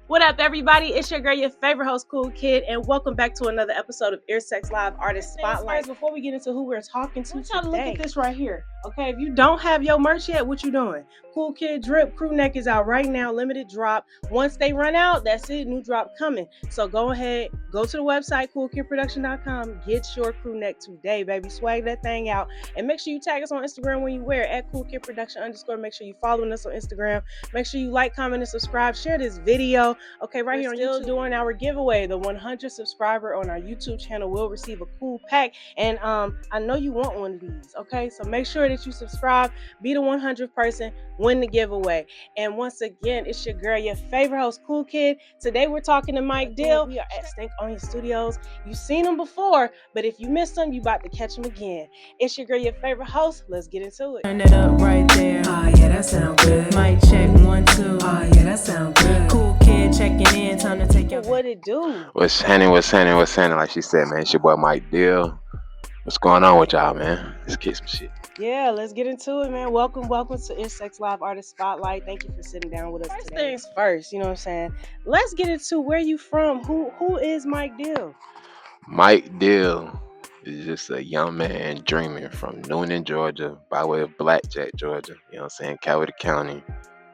What up, everybody? It's your girl, your favorite host, COOLKID, and welcome back to another episode of EARSEXLIVE Artist Spotlight. Before we get into who we're talking to today, look at this right here. Okay, if you don't have your merch yet, what you doing? COOLKID Drip crew neck is out right now, limited drop. Once they run out, that's it, new drop coming. So go ahead, go to the website, coolkidproduction.com, get your crew neck today, baby. Swag that thing out, and make sure you tag us on Instagram when you wear it, at coolkidproduction_. Make sure you following us on Instagram. Make sure you like, comment, and subscribe. Share this video. Okay, right here on YouTube, doing our giveaway. The 100 subscriber on our YouTube channel will receive a cool pack, and I know you want one of these. Okay, so make sure that you subscribe, be the 100th person, win the giveaway. And once again, it's your girl, your favorite host, COOLKID. Today we're talking to MIKE DYL. We are at STANKONIA Studios. You've seen him before, but if you missed him, you about to catch him again. It's your girl, your favorite host. Let's get into it. Turn it up right there. Oh yeah, that sound good. Mic check 1 2. Oh yeah, that sound good. COOLKID checking in. Time to take your. What it do? What's happening? Like she said, man, it's your boy MIKE DYL. What's going on with y'all, man? Let's get some shit. Yeah, let's get into it, man. Welcome to EARSEXLIVE Artist Spotlight. Thank you for sitting down with us today. First things first, you know what I'm saying? Let's get into where you from. Who is MIKE DYL? MIKE DYL is just a young man dreaming from Noonan, Georgia, by way of Blackjack, Georgia. You know what I'm saying? Coweta County,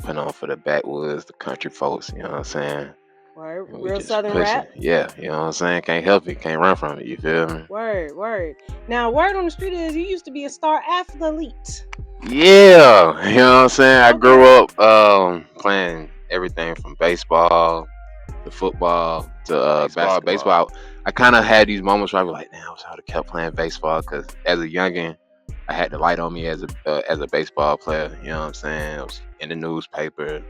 putting on for the backwoods, the country folks. You know what I'm saying? Word, real southern rap. Yeah, you know what I'm saying? Can't help it, can't run from it, you feel me? Word. Now, word on the street is you used to be a star athlete. Yeah, you know what I'm saying? I grew up playing everything from baseball to football to baseball. I kind of had these moments where I was like, damn, I wish I would have kept playing baseball, because as a youngin', I had the light on me as a baseball player. You know what I'm saying? I was in the newspaper.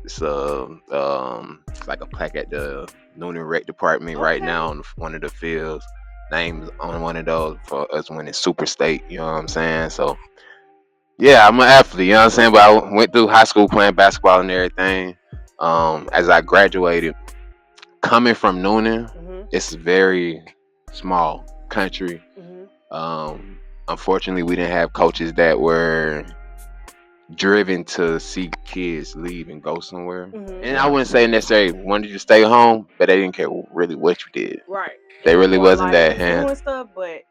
It's like a plaque at the Noonan Rec Department right now on one of the fields. Names on one of those for us winning Super State. You know what I'm saying? So yeah, I'm an athlete. You know what I'm saying? But I went through high school playing basketball and everything. As I graduated, coming from Noonan, it's very small country. Unfortunately, we didn't have coaches that were driven to see kids leave and go somewhere. And I wouldn't say necessarily wanted you to stay home, but they didn't care really what you did. Right. They really wasn't like that doing stuff, but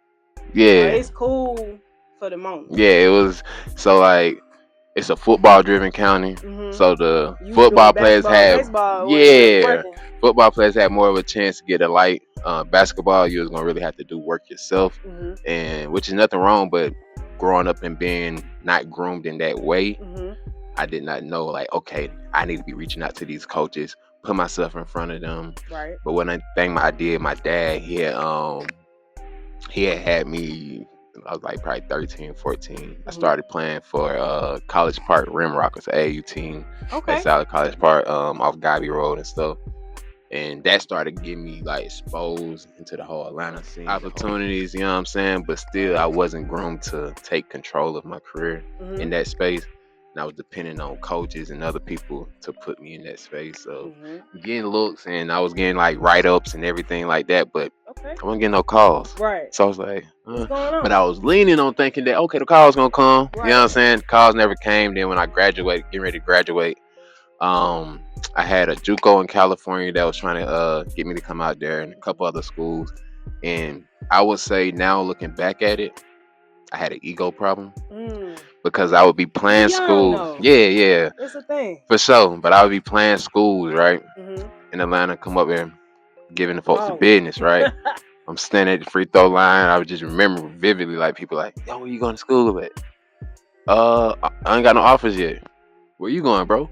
yeah, it's cool for the moment. Yeah, it was. So like, it's a football driven county. So the football players football players had more of a chance to get a light. Basketball, you was gonna really have to do work yourself, and which is nothing wrong, but growing up and being not groomed in that way, I did not know, like, okay, I need to be reaching out to these coaches, put myself in front of them. Right. But one thing I did, my dad, he had me, I was like probably 13, 14. I started playing for College Park Rim Rockers, AAU team at South College Park, off Gobby Road and stuff. And that started getting me like exposed into the whole Atlanta scene, opportunities, you know what I'm saying? But still, I wasn't groomed to take control of my career in that space. And I was depending on coaches and other people to put me in that space. So getting looks, and I was getting like write-ups and everything like that, but I wasn't getting no calls. Right. So I was like, what's going on? But I was leaning on thinking that, okay, the call's gonna come. Right. You know what I'm saying? Calls never came. Then when I graduated, getting ready to graduate, I had a JUCO in California that was trying to get me to come out there, and a couple other schools. And I would say now, looking back at it, I had an ego problem because I would be playing schools. Yeah. It's a thing. For sure. But I would be playing schools, right? In Atlanta, come up there, giving the folks the business, right? I'm standing at the free throw line. I would just remember vividly, like, people like, yo, where you going to school with? I ain't got no offers yet. Where you going, bro?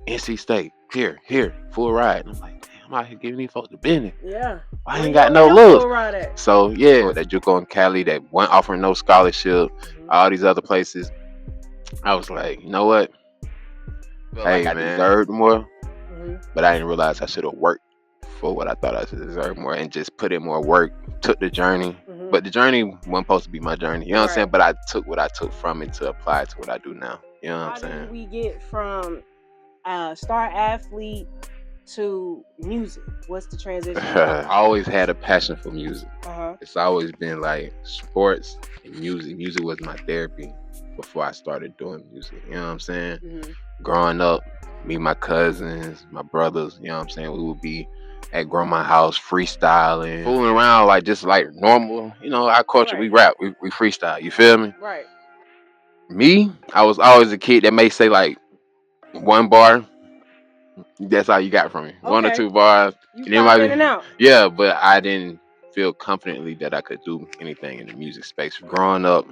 NC State. Here, full ride. And I'm like, damn, I'm out here giving these folks the business. Yeah. I ain't got no look. So yeah, that JUCO in Cali that wasn't offering no scholarship, all these other places. I was like, you know what? Hey, man, I deserved more, but I didn't realize I should have worked for what I thought I should deserve more, and just put in more work. Took the journey, but the journey wasn't supposed to be my journey. You know what I'm saying? But I took what I took from it to apply it to what I do now. You know what I'm saying? How do we get from star athlete to music? What's the transition? I always had a passion for music. It's always been like sports and music. Music was my therapy. before I started doing music. You know what I'm saying? Growing up, me, my cousins, my brothers, you know what I'm saying? We would be at grandma's house freestyling, fooling around like just like normal. You know, our culture, we rap, we freestyle. You feel me? Right. Me, I was always a kid that may say like one bar. That's all you got from me. Okay. 1 or 2 bars. You pop in and out. Yeah, but I didn't feel confidently that I could do anything in the music space. Growing up,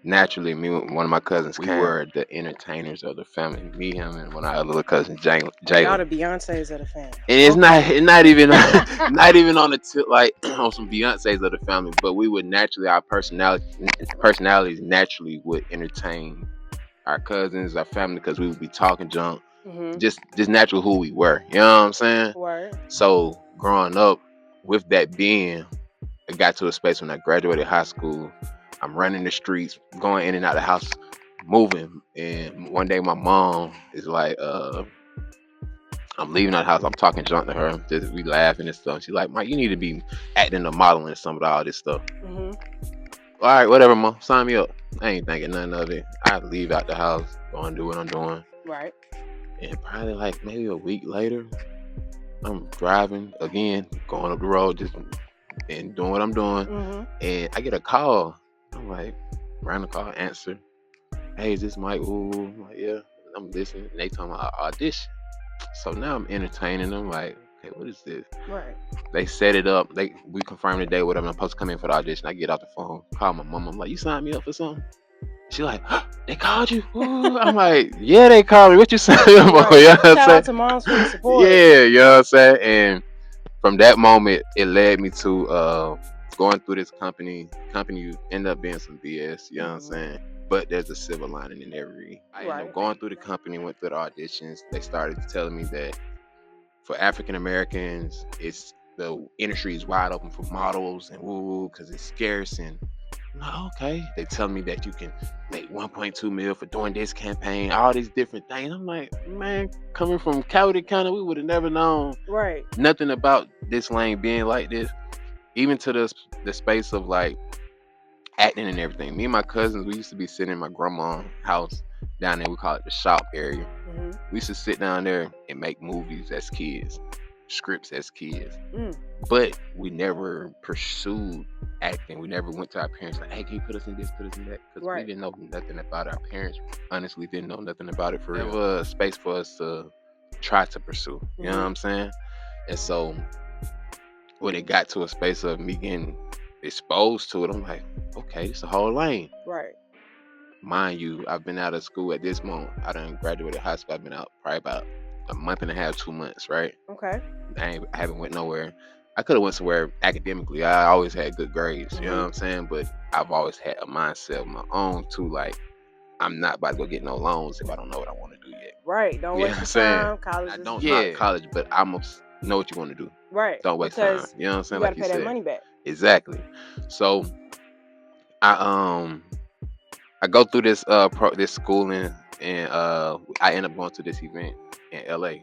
naturally, me and one of my cousins, we were the entertainers of the family. Me, him, and one of our little cousins, Jalen. Y'all the Beyonces of the family. And it's not even not even on the tip like on some Beyonces of the family, but we would naturally, our personalities naturally would entertain our cousins, our family, because we would be talking junk. Just natural who we were. You know what I'm saying? Word. So growing up, with that being, I got to a space when I graduated high school. I'm running the streets, going in and out of the house, moving. And one day my mom is like, I'm leaving out the house. I'm talking junk to her. Just we laughing and stuff. She's like, Mike, you need to be acting or modeling some of all this stuff. All right, whatever, mom. Sign me up. I ain't thinking nothing of it. I leave out the house, go and do what I'm doing. Right. And probably like maybe a week later, I'm driving again, going up the road, just and doing what I'm doing. And I get a call. I'm like, random call, answer. Hey, is this Mike? Ooh, I'm like, yeah. I'm listening. And they talking about audition. So now I'm entertaining them. Like, okay, what is this? Right. They set it up. We confirmed the day, whatever. I'm supposed to come in for the audition. I get off the phone, call my mom. I'm like, you signed me up for something? She like, they called you? Ooh. I'm like, yeah, they called me. What you signed me up for? You know what I'm saying? Shout out to moms for the support. Yeah, you know what I'm saying? And from that moment, it led me to going through this company. Company end up being some BS, you know what I'm saying? But there's a silver lining in every. I ended up going through the company, went through the auditions. They started telling me that for African Americans, the industry is wide open for models and woo, because it's scarce. And I'm like, okay. They tell me that you can make 1.2 mil for doing this campaign, all these different things. I'm like, man, coming from Cowdy County, we would have never known nothing about this lane being like this. Even to the space of like acting and everything. Me and my cousins, we used to be sitting in my grandma's house down there. We call it the shop area. We used to sit down there and make movies as kids, scripts as kids. But we never pursued acting. We never went to our parents like, hey, can you put us in this, put us in that? Because we didn't know nothing about it. Our parents honestly didn't know nothing about it for real. Never a space for us to try to pursue. You know what I'm saying? And so when it got to a space of me getting exposed to it, I'm like, okay, it's a whole lane. Right. Mind you, I've been out of school at this moment. I done graduated high school. I've been out probably about a month and a half, 2 months, right? Okay. I haven't went nowhere. I could have went somewhere academically. I always had good grades, you know what I'm saying? But I've always had a mindset of my own too, like, I'm not about to go get no loans if I don't know what I want to do yet. Right. Don't waste your time. College. Not college, but I'm know what you want to do. Right. Don't waste time. You know what I'm saying? You gotta pay that money back. Exactly. So I go through this this schooling, and I end up going to this event in LA.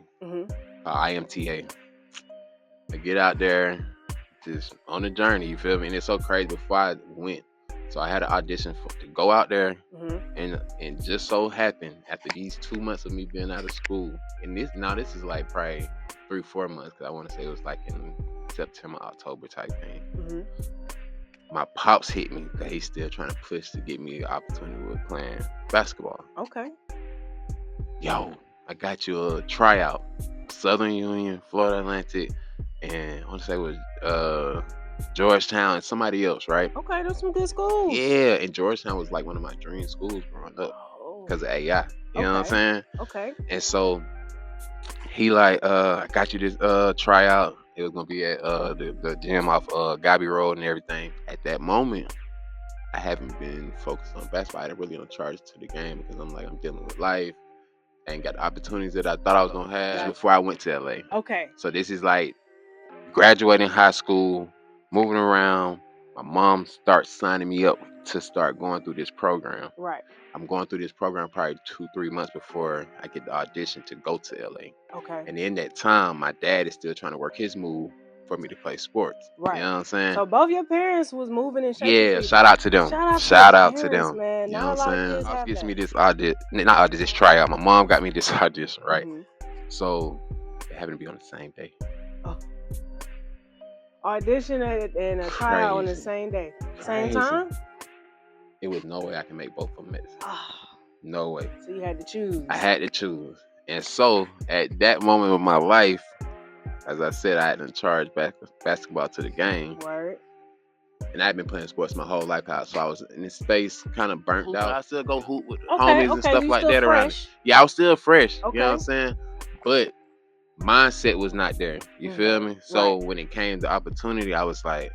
IMTA. I get out there, just on the journey, you feel me? And it's so crazy. Before I went, so I had an audition to go out there, and just so happened after these 2 months of me being out of school, and this is like probably 3-4 months, because I want to say it was like in September, October type thing. My pops hit me that he's still trying to push to get me an opportunity with playing basketball. Okay. Yo, I got you a tryout. Southern Union, Florida Atlantic, and I want to say it was Georgetown and somebody else, right? Okay, those some good schools. Yeah, and Georgetown was like one of my dream schools growing up because of AI. You know what I'm saying? Okay. And so he like, I got you this tryout. It was gonna be at the gym off Gabby Road and everything. At that moment, I haven't been focused on basketball. I didn't really on charge to the game because I'm dealing with life. I ain't got the opportunities that I thought I was gonna have before I went to LA. Okay. So this is like graduating high school, moving around. My mom starts signing me up to start going through this program. Right. I'm going through this program probably 2-3 months before I get the audition to go to LA. Okay. And in that time, my dad is still trying to work his move for me to play sports. Right. You know what I'm saying? So both your parents was moving and shaking. Yeah, for you. shout out to them. Shout out to to parents, them. man. You Not know a what lot I'm of saying? kids have Gives that. me this this tryout. My mom got me this audition, right? So it happened to be on the same day. Audition and a tryout on the same day. Same time? It was no way I can make both of them at the same time. No way. So you had to choose. I had to choose. And so at that moment of my life, as I said, I hadn't charged basketball to the game. Word. And I've been playing sports my whole life out, so I was in this space kind of burnt out. I still go hoop with homies and stuff like that around. Yeah, I was still fresh. You know what I'm saying? But mindset was not there. You feel me? So when it came to opportunity, I was like,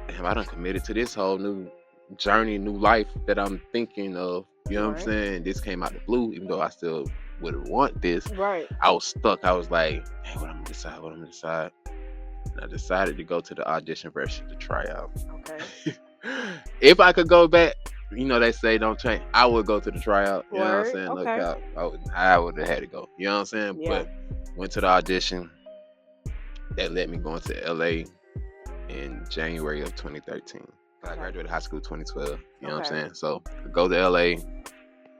damn, I done committed to this whole new journey, new life that I'm thinking of. You know what I'm saying? This came out the blue, even though I still would want this. Right. I was stuck. I was like, hey, what I'm gonna decide? And I decided to go to the audition version to try out. Okay. If I could go back, you know, they say don't change. I would go to the tryout. You know what I'm saying? Look out. I would have had to go. You know what I'm saying? Yeah. But went to the audition. That let me go into LA in January of 2013. I graduated high school 2012. You know what I'm saying? So I go to LA,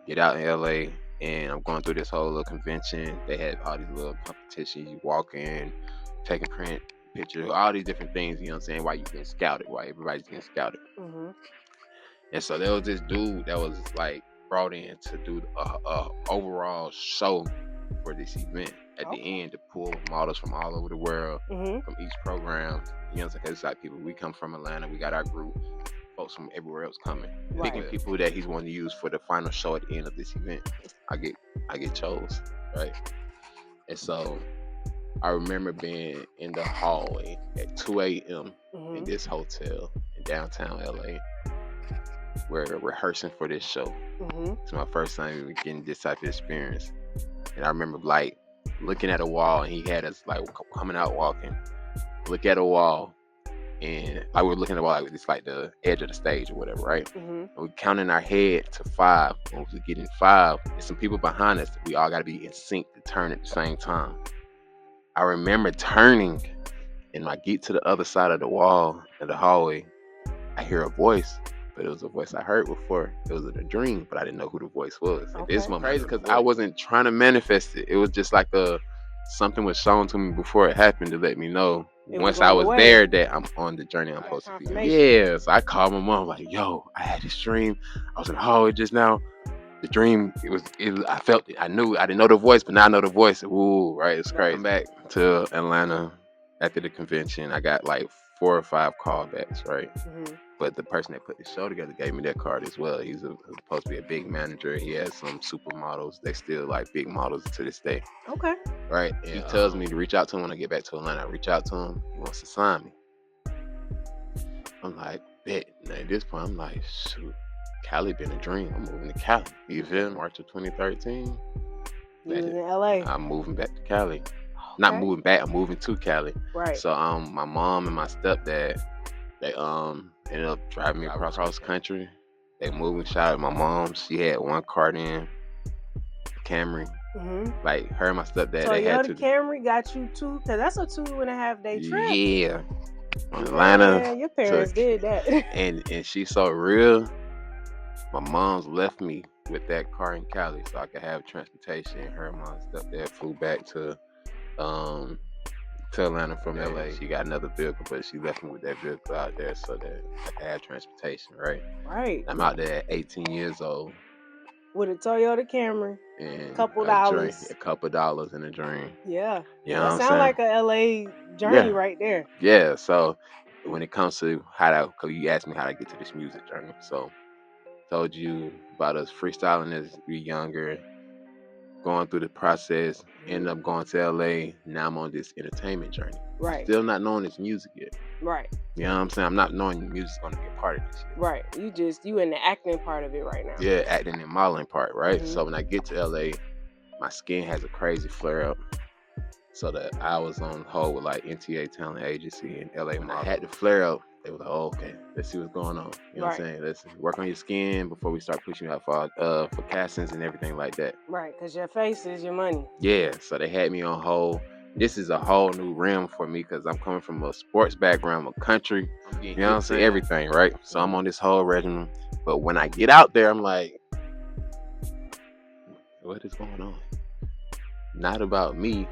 get out in LA, and I'm going through this whole little convention. They had all these little competitions. You walk in, take a print picture, all these different things, you know what I'm saying, why you getting scouted, why everybody's getting scouted. And so there was this dude that was like brought in to do a overall show for this event at the end to pull models from all over the world, from each program. You know what I'm saying? It's like people, we come from Atlanta, we got our group, folks from everywhere else coming, picking people that he's wanting to use for the final show at the end of this event. I get chose, right? And so I remember being in the hallway at 2 a.m. in this hotel in downtown LA. We're rehearsing for this show. It's my first time even getting this type of experience. And I remember like looking at a wall, and he had us like coming out walking, look at a wall, and I was looking at the wall like it's like the edge of the stage or whatever, right? And we counting our head to 5. When we getting 5, there's some people behind us. We all got to be in sync to turn at the same time. I remember turning, and I get to the other side of the wall of the hallway. I hear a voice, but it was a voice I heard before. It was in a dream, but I didn't know who the voice was. It's crazy because I wasn't trying to manifest it. It was just like something was shown to me before it happened to let me know once I was there that I'm on the journey I'm supposed to be. Yeah, so I called my mom like, yo, I had this dream. I was in the hallway just now. The dream, I felt it. I knew, I didn't know the voice, but now I know the voice. Ooh, right, it's crazy. I'm back to Atlanta after the convention. I got like 4 or 5 callbacks, right? But the person that put the show together gave me that card as well. He's supposed to be a big manager. He has some supermodels. They still like big models to this day. Okay. Right? And he tells me to reach out to him when I get back to Atlanta. I reach out to him. He wants to sign me. I'm like, bet. And at this point, I'm like, shoot. Cali been a dream. I'm moving to Cali. You feel me? March of 2013. You was in LA. I'm moving back to Cali. Okay. Not moving back. I'm moving to Cali. Right. So my mom and my stepdad, they ended up driving me across country. They moved. Shout out my mom. She had one car in Camry. Like her and my stepdad. So they had the Camry got you too, because that's a 2.5 day trip. Yeah. From Atlanta. Yeah, your parents did that. and she's so real. My mom's left me with that car in Cali so I could have transportation. Her and my stepdad flew back to Atlanta from LA. She got another vehicle, but she left me with that vehicle out there so that I could have transportation, right? Right. I'm out there at 18 years old. With a Toyota Camry. And a couple dollars. A couple dollars in a dream. Yeah. You know that sounds like a LA journey right there. Yeah. So when it comes to because you asked me how to get to this music journey. So told you about us freestyling as we younger, going through the process, ended up going to LA. Now I'm on this entertainment journey. Right. Still not knowing it's music yet. Right. You know what I'm saying? I'm not knowing music's gonna be a part of this yet. Right. You in the acting part of it right now. Yeah, acting and modeling part, right? So when I get to LA, my skin has a crazy flare up. So that I was on hold with like NTA Talent Agency in LA. When I had the flare up, they were like, oh, okay, let's see what's going on. You know what I'm saying? Let's work on your skin before we start pushing you out for castings and everything like that. Right, because your face is your money. Yeah, so they had me on hold. this is a whole new realm for me because I'm coming from a sports background, a country, you know what I'm saying, everything, right? So I'm on this whole regimen. But when I get out there, I'm like, what is going on? Not about me,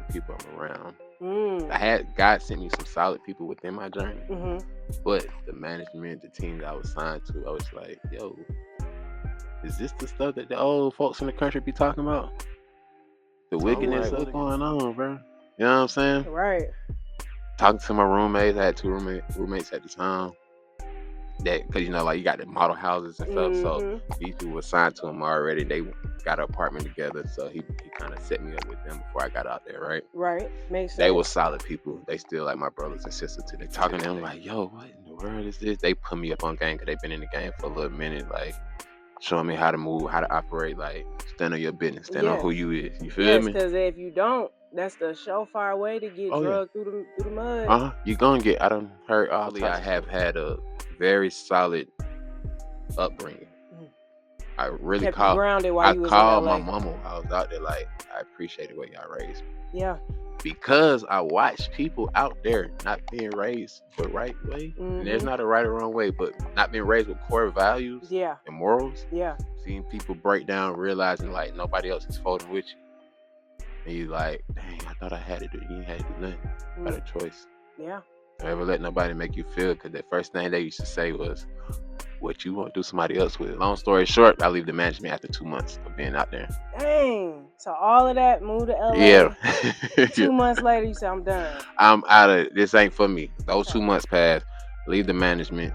the people I'm around. God sent me some solid people within my journey, but the management, the team that I was signed to, I was like, yo, is this the stuff that the old folks in the country be talking about? The wickedness of what's going on, bro. You know what I'm saying? Right. Talking to my roommates, I had two roommates at the time. That, because you know, like you got the model houses and stuff, so these people were signed to him already. They got an apartment together, so he kind of set me up with them before I got out there, right? Right, makes sense. They were solid people. They still like my brothers and sisters today. Talking to them like, yo, what in the world is this? They put me up on game because they've been in the game for a little minute, like showing me how to move, how to operate, like stand on your business, stand on who you is. You feel me? Because if you don't, that's the surefire way to get drugged through the mud. You gonna get. I done heard. I have had a very solid upbringing. I really called my mama while I was out there. Like, I appreciate the way y'all raised me. Yeah. Because I watched people out there not being raised the right way. And there's not a right or wrong way, but not being raised with core values and morals. Yeah. Seeing people break down, realizing like nobody else is folding with you. And you like, dang, I thought I had to do. You ain't had to do nothing. You got a choice. Yeah. Don't ever let nobody make you feel, because the first thing they used to say was, what you want to do somebody else with. Long story short, I leave the management after 2 months of being out there. Dang. So all of that, moved to LA. Yeah. 2 months later, you say, I'm done. I'm out of, this ain't for me. Those 2 months passed, leave the management,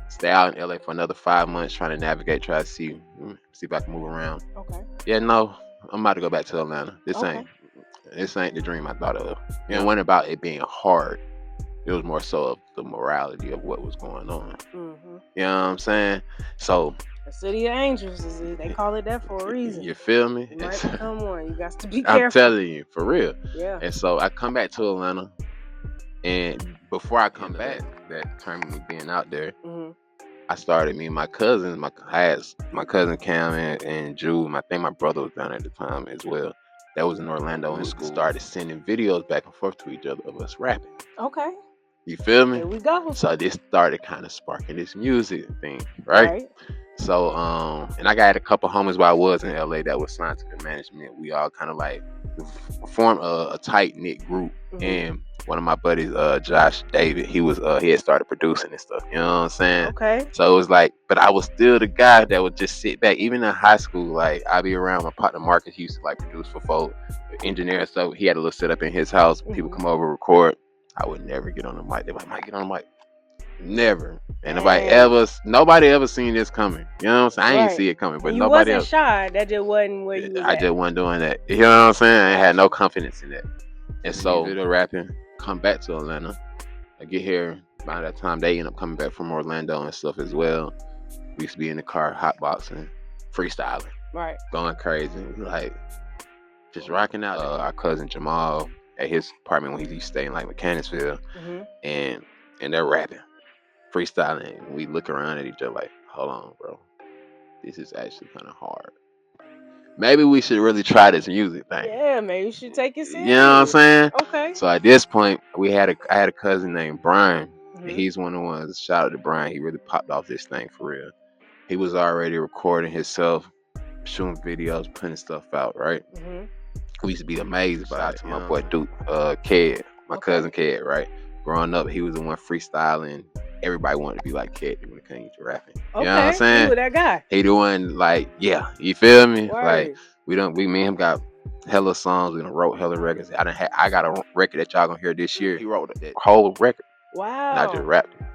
stay out in LA for another 5 months, trying to navigate, try to see if I can move around. Okay. Yeah, no, I'm about to go back to Atlanta. This ain't the dream I thought of. It wasn't about it being hard. It was more so of the morality of what was going on. You know what I'm saying? So the city of angels, they call it that for a reason. You feel me? You might come on, you got to be careful. I'm telling you, for real. Yeah. And so I come back to Atlanta, and before I come back, that time of me being out there, I started me and my cousins. I had my cousin Cam and Jude. I think my brother was down at the time as well. That was in Orlando in school. Started sending videos back and forth to each other of us rapping. Okay. You feel me? Here we go. So this started kind of sparking this music thing, right? So, and I got a couple homies while I was in LA that was signed to the management. We all kind of like formed a tight knit group. And one of my buddies, Josh David, he had started producing and stuff. You know what I'm saying? Okay. So it was like, but I was still the guy that would just sit back. Even in high school, like I'd be around my partner Marcus. He used to like produce for folk, engineer and stuff. He had a little setup in his house. People come over, record. I would never get on the mic. They might get on the mic. Never. And nobody ever seen this coming. You know what I'm saying? I ain't see it coming, but nobody else. You wasn't shy. That just wasn't where you was I just wasn't doing that. You know what I'm saying? I had no confidence in that. And so video rapping, come back to Atlanta. I get here. By that time, they end up coming back from Orlando and stuff as well. We used to be in the car, hotboxing, freestyling. Right. Going crazy. Like, just rocking out. Our cousin Jamal at his apartment when he used to stay in like Mechanicsville, and they're rapping, freestyling. We look around at each other like, hold on, bro, this is actually kind of hard. Maybe we should really try this music thing. Yeah, maybe you should take it serious. You know what I'm saying? Okay. So at this point, I had a cousin named Brian, and he's one of the ones. Shout out to Brian. He really popped off this thing for real. He was already recording himself, shooting videos, putting stuff out, right? We used to be amazed by it. My boy Duke, Ked, my cousin Ked, right? Growing up, he was the one freestyling. Everybody wanted to be like Ked when it came to rapping. You know what I'm saying? Who that guy? He the one, like, yeah, you feel me? Word. Like, me and him got hella songs. We done wrote hella records. I got a record that y'all gonna hear this year. He wrote that whole record. Wow. Not just rapped it.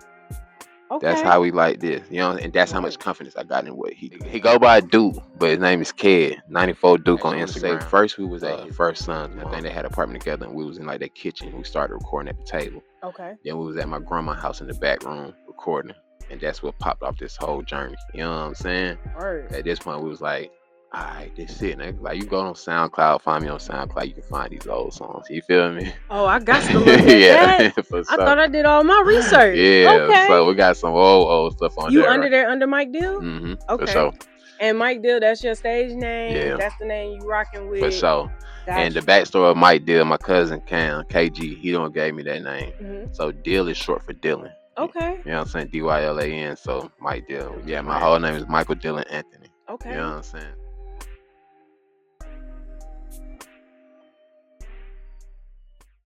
Okay. That's how we like this, you know, and that's how much confidence I got in what he did. He go by Duke, but his name is Ked, 94 Duke on Instagram. First, we was at his first son. I think they had an apartment together, and we was in like their kitchen. We started recording at the table. Okay. Then we was at my grandma's house in the back room recording, and that's what popped off this whole journey. You know what I'm saying? Right. At this point, we was like, all right, this shit, nigga. Like, you go on SoundCloud, find me on SoundCloud, you can find these old songs. You feel me? Oh, I got to look at that. I thought I did all my research. Yeah, okay. So we got some old stuff on there. You under there under MIKE DYL? Mm-hmm. Okay. For sure. And MIKE DYL, that's your stage name? Yeah. That's the name you rocking with? For sure. And the backstory of Mike Dyl, my cousin Cam, KG, he don't gave me that name. So Dyl is short for Dylan. Okay. You know what I'm saying? DYLAN. So Mike Dyl. Yeah, my whole name is Michael Dylan Anthony. Okay. You know what I'm saying?